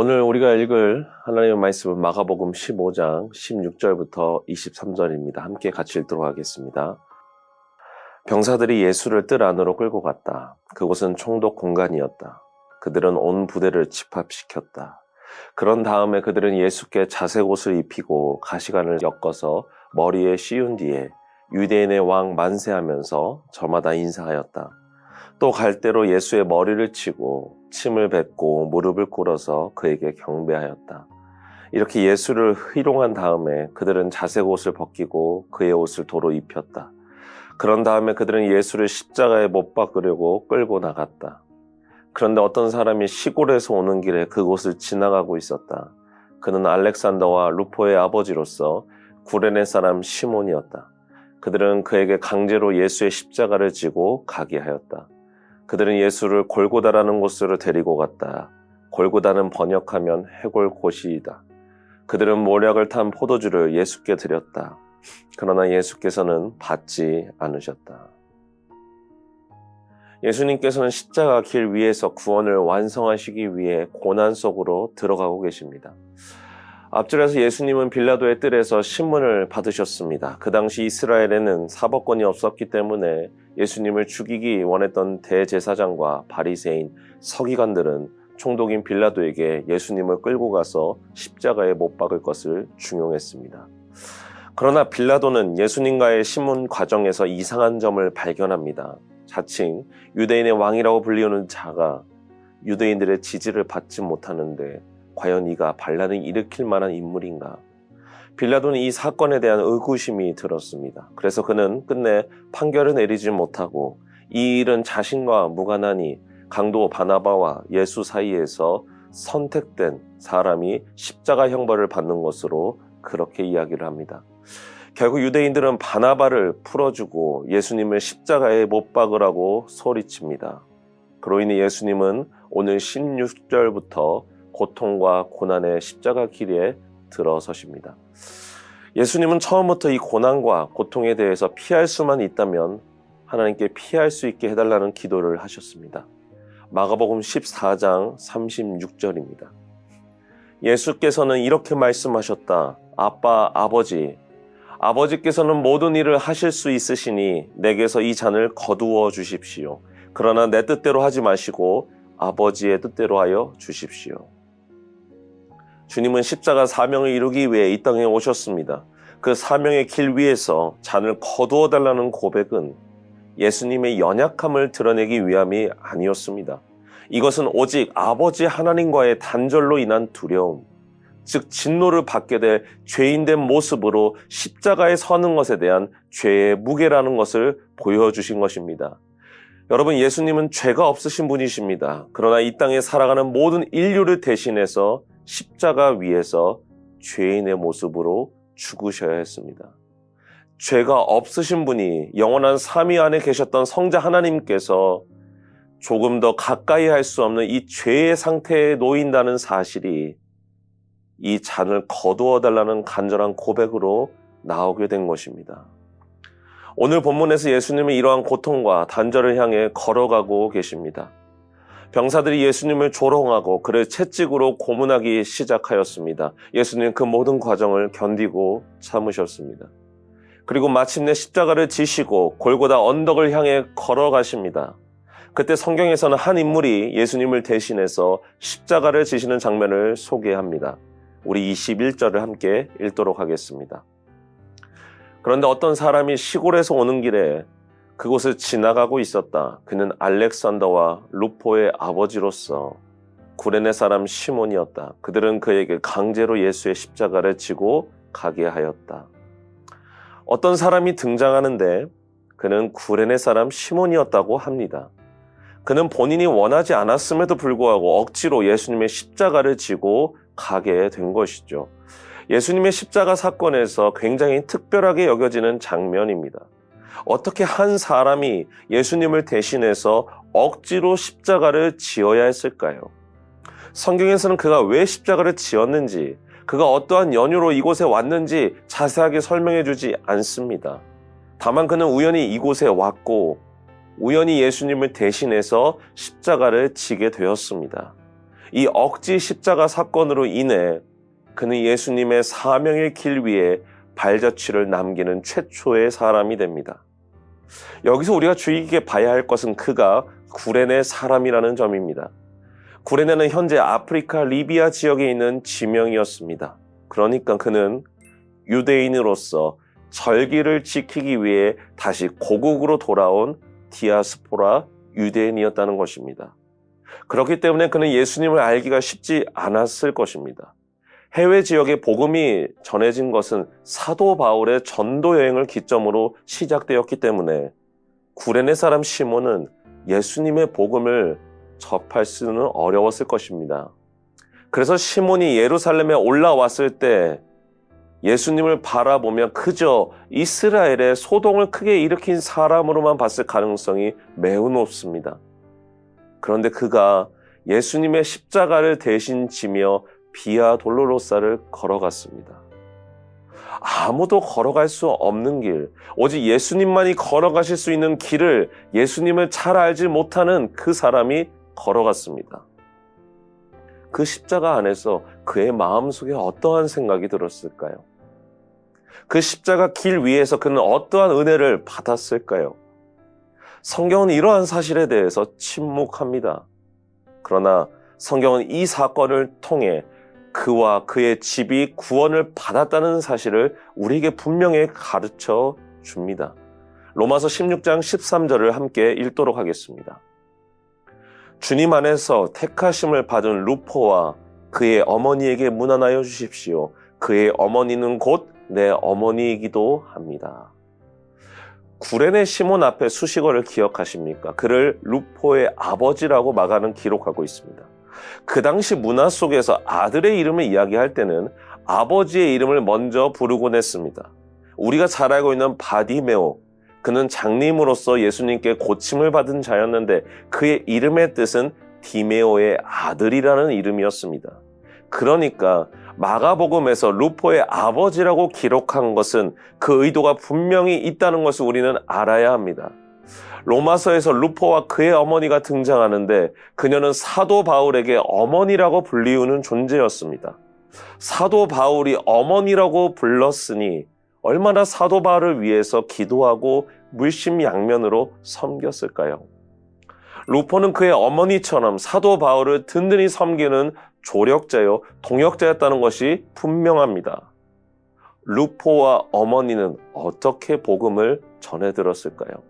오늘 우리가 읽을 하나님의 말씀은 마가복음 15장 16절부터 23절입니다. 함께 같이 읽도록 하겠습니다. 병사들이 예수를 뜰 안으로 끌고 갔다. 그곳은 총독 공간이었다. 그들은 온 부대를 집합시켰다. 그런 다음에 그들은 예수께 자색 옷을 입히고 가시관을 엮어서 머리에 씌운 뒤에 유대인의 왕 만세하면서 저마다 인사하였다. 또 갈대로 예수의 머리를 치고 침을 뱉고 무릎을 꿇어서 그에게 경배하였다. 이렇게 예수를 희롱한 다음에 그들은 자색 옷을 벗기고 그의 옷을 도로 입혔다. 그런 다음에 그들은 예수를 십자가에 못 박으려고 끌고 나갔다. 그런데 어떤 사람이 시골에서 오는 길에 그곳을 지나가고 있었다. 그는 알렉산더와 루포의 아버지로서 구레네 사람 시몬이었다. 그들은 그에게 강제로 예수의 십자가를 지고 가게 하였다. 그들은 예수를 골고다라는 곳으로 데리고 갔다. 골고다는 번역하면 해골 곳이다. 그들은 모략을 탄 포도주를 예수께 드렸다. 그러나 예수께서는 받지 않으셨다. 예수님께서는 십자가 길 위에서 구원을 완성하시기 위해 고난 속으로 들어가고 계십니다. 앞줄에서 예수님은 빌라도의 뜰에서 신문을 받으셨습니다. 그 당시 이스라엘에는 사법권이 없었기 때문에 예수님을 죽이기 원했던 대제사장과 바리새인, 서기관들은 총독인 빌라도에게 예수님을 끌고 가서 십자가에 못 박을 것을 중용했습니다. 그러나 빌라도는 예수님과의 신문 과정에서 이상한 점을 발견합니다. 자칭 유대인의 왕이라고 불리우는 자가 유대인들의 지지를 받지 못하는데 과연 이가 반란을 일으킬 만한 인물인가? 빌라도는 이 사건에 대한 의구심이 들었습니다. 그래서 그는 끝내 판결을 내리지 못하고 이 일은 자신과 무관하니 강도 바나바와 예수 사이에서 선택된 사람이 십자가 형벌을 받는 것으로 그렇게 이야기를 합니다. 결국 유대인들은 바나바를 풀어주고 예수님을 십자가에 못 박으라고 소리칩니다. 그로 인해 예수님은 오늘 16절부터 고통과 고난의 십자가 길에 들어서십니다. 예수님은 처음부터 이 고난과 고통에 대해서 피할 수만 있다면 하나님께 피할 수 있게 해달라는 기도를 하셨습니다. 마가복음 14장 36절입니다. 예수께서는 이렇게 말씀하셨다. 아빠, 아버지께서는 모든 일을 하실 수 있으시니 내게서 이 잔을 거두어 주십시오. 그러나 내 뜻대로 하지 마시고 아버지의 뜻대로 하여 주십시오. 주님은 십자가 사명을 이루기 위해 이 땅에 오셨습니다. 그 사명의 길 위에서 잔을 거두어 달라는 고백은 예수님의 연약함을 드러내기 위함이 아니었습니다. 이것은 오직 아버지 하나님과의 단절로 인한 두려움, 즉 진노를 받게 될 죄인된 모습으로 십자가에 서는 것에 대한 죄의 무게라는 것을 보여주신 것입니다. 여러분, 예수님은 죄가 없으신 분이십니다. 그러나 이 땅에 살아가는 모든 인류를 대신해서 십자가 위에서 죄인의 모습으로 죽으셔야 했습니다. 죄가 없으신 분이 영원한 삼위 안에 계셨던 성자 하나님께서 조금 더 가까이 할 수 없는 이 죄의 상태에 놓인다는 사실이 이 잔을 거두어 달라는 간절한 고백으로 나오게 된 것입니다. 오늘 본문에서 예수님은 이러한 고통과 단절을 향해 걸어가고 계십니다. 병사들이 예수님을 조롱하고 그를 채찍으로 고문하기 시작하였습니다. 예수님은 그 모든 과정을 견디고 참으셨습니다. 그리고 마침내 십자가를 지시고 골고다 언덕을 향해 걸어가십니다. 그때 성경에서는 한 인물이 예수님을 대신해서 십자가를 지시는 장면을 소개합니다. 우리 21절을 함께 읽도록 하겠습니다. 그런데 어떤 사람이 시골에서 오는 길에 그곳을 지나가고 있었다. 그는 알렉산더와 루포의 아버지로서 구레네 사람 시몬이었다. 그들은 그에게 강제로 예수의 십자가를 지고 가게 하였다. 어떤 사람이 등장하는데 그는 구레네 사람 시몬이었다고 합니다. 그는 본인이 원하지 않았음에도 불구하고 억지로 예수님의 십자가를 지고 가게 된 것이죠. 예수님의 십자가 사건에서 굉장히 특별하게 여겨지는 장면입니다. 어떻게 한 사람이 예수님을 대신해서 억지로 십자가를 지어야 했을까요? 성경에서는 그가 왜 십자가를 지었는지, 그가 어떠한 연유로 이곳에 왔는지 자세하게 설명해 주지 않습니다. 다만 그는 우연히 이곳에 왔고 우연히 예수님을 대신해서 십자가를 지게 되었습니다. 이 억지 십자가 사건으로 인해 그는 예수님의 사명의 길 위에 발자취를 남기는 최초의 사람이 됩니다. 여기서 우리가 주의 깊게 봐야 할 것은 그가 구레네 사람이라는 점입니다. 구레네는 현재 아프리카 리비아 지역에 있는 지명이었습니다. 그러니까 그는 유대인으로서 절기를 지키기 위해 다시 고국으로 돌아온 디아스포라 유대인이었다는 것입니다. 그렇기 때문에 그는 예수님을 알기가 쉽지 않았을 것입니다. 해외 지역에 복음이 전해진 것은 사도 바울의 전도 여행을 기점으로 시작되었기 때문에 구레네 사람 시몬은 예수님의 복음을 접할 수는 어려웠을 것입니다. 그래서 시몬이 예루살렘에 올라왔을 때 예수님을 바라보면 그저 이스라엘의 소동을 크게 일으킨 사람으로만 봤을 가능성이 매우 높습니다. 그런데 그가 예수님의 십자가를 대신 지며 비아 돌로로사를 걸어갔습니다. 아무도 걸어갈 수 없는 길, 오직 예수님만이 걸어가실 수 있는 길을 예수님을 잘 알지 못하는 그 사람이 걸어갔습니다. 그 십자가 안에서 그의 마음속에 어떠한 생각이 들었을까요? 그 십자가 길 위에서 그는 어떠한 은혜를 받았을까요? 성경은 이러한 사실에 대해서 침묵합니다. 그러나 성경은 이 사건을 통해 그와 그의 집이 구원을 받았다는 사실을 우리에게 분명히 가르쳐 줍니다. 로마서 16장 13절을 함께 읽도록 하겠습니다. 주님 안에서 택하심을 받은 루포와 그의 어머니에게 문안하여 주십시오. 그의 어머니는 곧 내 어머니이기도 합니다. 구레네 시몬 앞에 수식어를 기억하십니까? 그를 루포의 아버지라고 마가는 기록하고 있습니다. 그 당시 문화 속에서 아들의 이름을 이야기할 때는 아버지의 이름을 먼저 부르곤 했습니다. 우리가 잘 알고 있는 바디메오, 그는 장님으로서 예수님께 고침을 받은 자였는데 그의 이름의 뜻은 디메오의 아들이라는 이름이었습니다. 그러니까 마가복음에서 루포의 아버지라고 기록한 것은 그 의도가 분명히 있다는 것을 우리는 알아야 합니다. 로마서에서 루포와 그의 어머니가 등장하는데 그녀는 사도 바울에게 어머니라고 불리우는 존재였습니다. 사도 바울이 어머니라고 불렀으니 얼마나 사도 바울을 위해서 기도하고 물심양면으로 섬겼을까요? 루포는 그의 어머니처럼 사도 바울을 든든히 섬기는 조력자요, 동역자였다는 것이 분명합니다. 루포와 어머니는 어떻게 복음을 전해 들었을까요?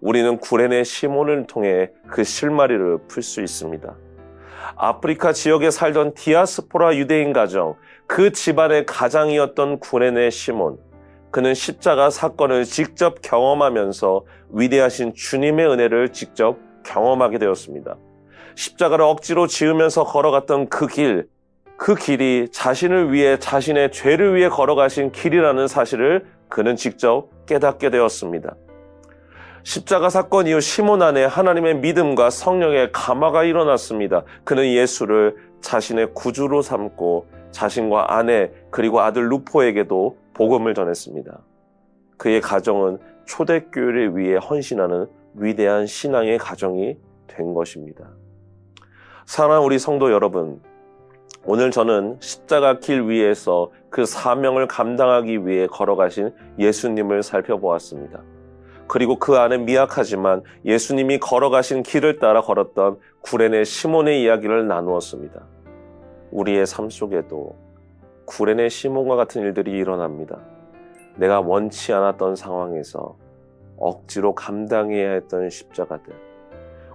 우리는 구레네 시몬을 통해 그 실마리를 풀 수 있습니다. 아프리카 지역에 살던 디아스포라 유대인 가정, 그 집안의 가장이었던 구레네 시몬, 그는 십자가 사건을 직접 경험하면서 위대하신 주님의 은혜를 직접 경험하게 되었습니다. 십자가를 억지로 지으면서 걸어갔던 그 길이 자신을 위해, 자신의 죄를 위해 걸어가신 길이라는 사실을 그는 직접 깨닫게 되었습니다. 십자가 사건 이후 시몬 안에 하나님의 믿음과 성령의 감화가 일어났습니다. 그는 예수를 자신의 구주로 삼고 자신과 아내 그리고 아들 루포에게도 복음을 전했습니다. 그의 가정은 초대교회를 위해 헌신하는 위대한 신앙의 가정이 된 것입니다. 사랑하는 우리 성도 여러분, 오늘 저는 십자가 길 위에서 그 사명을 감당하기 위해 걸어가신 예수님을 살펴보았습니다. 그리고 그 안에 미약하지만 예수님이 걸어가신 길을 따라 걸었던 구레네 시몬의 이야기를 나누었습니다. 우리의 삶 속에도 구레네 시몬과 같은 일들이 일어납니다. 내가 원치 않았던 상황에서 억지로 감당해야 했던 십자가들,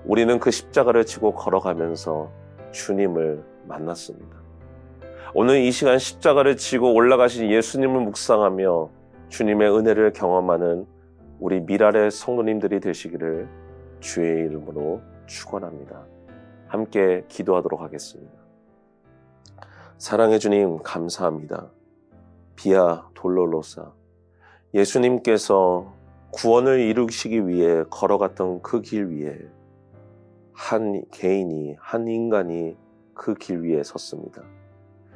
우리는 그 십자가를 지고 걸어가면서 주님을 만났습니다. 오늘 이 시간 십자가를 지고 올라가신 예수님을 묵상하며 주님의 은혜를 경험하는 우리 미랄의 성도님들이 되시기를 주의 이름으로 축원합니다. 함께 기도하도록 하겠습니다. 사랑의 주님 감사합니다. 비아 돌로로사, 예수님께서 구원을 이루시기 위해 걸어갔던 그 길 위에 한 개인이, 한 인간이 그 길 위에 섰습니다.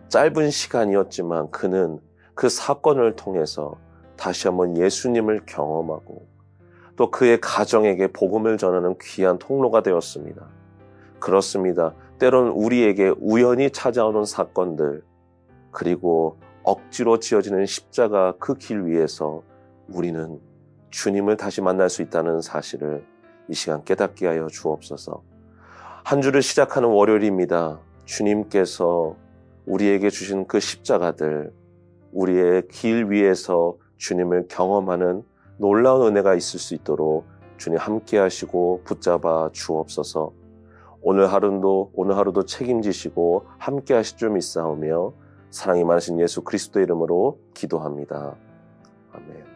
짧은 시간이었지만 그는 그 사건을 통해서 다시 한번 예수님을 경험하고 또 그의 가정에게 복음을 전하는 귀한 통로가 되었습니다. 그렇습니다. 때로는 우리에게 우연히 찾아오는 사건들, 그리고 억지로 지어지는 십자가 그 길 위에서 우리는 주님을 다시 만날 수 있다는 사실을 이 시간 깨닫게 하여 주옵소서. 한 주를 시작하는 월요일입니다. 주님께서 우리에게 주신 그 십자가들, 우리의 길 위에서 주님을 경험하는 놀라운 은혜가 있을 수 있도록 주님 함께 하시고 붙잡아 주옵소서. 오늘 하루도 책임지시고 함께 하실 줄 믿사오며 사랑이 많으신 예수 그리스도의 이름으로 기도합니다. 아멘.